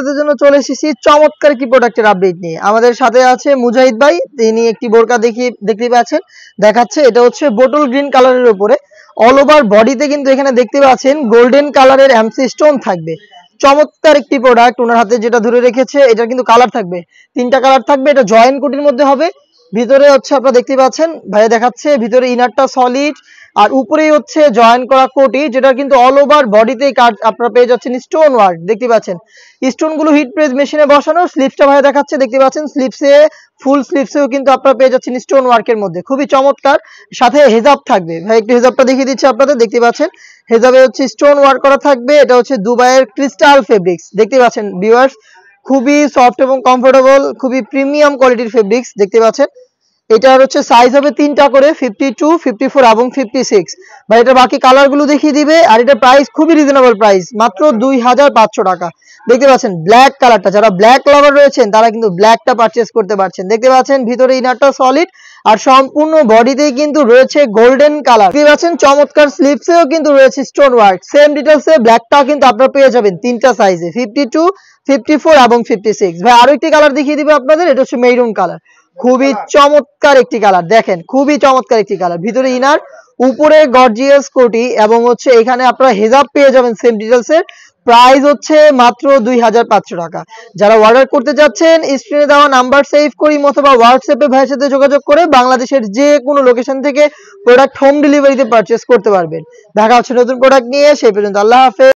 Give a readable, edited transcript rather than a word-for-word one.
আপনাদের জন্য চলে এসেছি চমৎকার একটি প্রোডাক্টের আপডেট নিয়ে। আমাদের সাথে আছে মুজাহিদ ভাই, তিনি একটি বোরকা দেখতে পাচ্ছেন দেখাচ্ছে। এটা হচ্ছে বোটল গ্রিন কালারের উপরে অল ওভার বডিতে কিন্তু এখানে দেখতে পাচ্ছেন গোল্ডেন কালারের এমসি স্টোন থাকবে। চমৎকার একটি প্রোডাক্ট। ওনার হাতে যেটা ধরে রেখেছে এটা কিন্তু কালার থাকবে, 3টা কালার থাকবে। এটা জয়েন্ট কোটির মধ্যে হবে। ভিতরে হচ্ছে আপনারা দেখতে পাচ্ছেন ভাইয়া দেখাচ্ছে, ভিতরে ইনারটা সলিড আর উপরেই হচ্ছে জয়েন করা কোটি, যেটা কিন্তু অল ওভার বডিতেই কাজ আপনারা পেয়ে যাচ্ছেন স্টোন ওয়ার্ক। দেখতে পাচ্ছেন স্টোন গুলো হিট প্রেস মেশিনে বসানো। স্লিপসটা ভাইয়া দেখাচ্ছে, দেখতে পাচ্ছেন স্লিপসে ফুল স্লিপসেও কিন্তু আপনারা পেয়ে যাচ্ছেন স্টোন ওয়ার্কের মধ্যে, খুবই চমৎকার। সাথে হেজাব থাকবে। ভাই একটু হেজাবটা দেখিয়ে দিচ্ছি আপনাদের। দেখতে পাচ্ছেন হেজাবে হচ্ছে স্টোন ওয়ার্ক করা থাকবে। এটা হচ্ছে দুবাইয়ের ক্রিস্টাল ফেব্রিক্স। দেখতে পাচ্ছেন ভিউয়ার্স, খুবই সফট এবং কমফোর্টেবল, খুবই প্রিমিয়াম কোয়ালিটির ফেব্রিক্স। দেখতে পাচ্ছেন এটার হচ্ছে সাইজ হবে 3টা করে, 52, 54 এবং 56। ভাই এটা বাকি কালার গুলো দেখিয়ে দিবে। আর এটা প্রাইস খুবই রিজনেবল প্রাইস, মাত্র 2500 টাকা। দেখতে পাচ্ছেন ব্ল্যাক কালারটা, যারা ব্ল্যাক লাভার রয়েছেন তারা কিন্তু ব্ল্যাকটা পারচেজ করতে পারছেন। দেখতে পাচ্ছেন ভিতরে ইনারটা সলিড আর সম্পূর্ণ বডিতেই কিন্তু রয়েছে গোল্ডেন কালার। দেখতে পাচ্ছেন চমৎকার স্লিপসেও কিন্তু রয়েছে স্টোন ওয়ার্ক। সেম ডিটেইলসে ব্ল্যাকটা কিন্তু আপনারা পেয়ে যাবেন 3টা সাইজে, 52, 54 এবং 56। ভাই আরো একটি কালার দেখিয়ে দিবে আপনাদের। এটা হচ্ছে মেরুন কালার, খুবই চমৎকার একটি কালার। দেখেন খুবই চমৎকার একটি কালার। ভিতরে ইনার, উপরে গর্জিয়াস কোটি এবং হচ্ছে এখানে আপনারা হেজাব পেয়ে যাবেন সেম ডিটেইলস এর। প্রাইস হচ্ছে মাত্র 2500 টাকা। যারা অর্ডার করতে যাচ্ছেন স্ক্রিনে দেওয়া নাম্বার সেভ করি অথবা হোয়াটসঅ্যাপে ভাইয়ের সাথে যোগাযোগ করে বাংলাদেশের যে কোনো লোকেশন থেকে প্রোডাক্ট হোম ডেলিভারিতে পারচেজ করতে পারবেন। দেখা হচ্ছে নতুন প্রোডাক্ট নিয়ে, সেই পর্যন্ত আল্লাহ হাফেজ।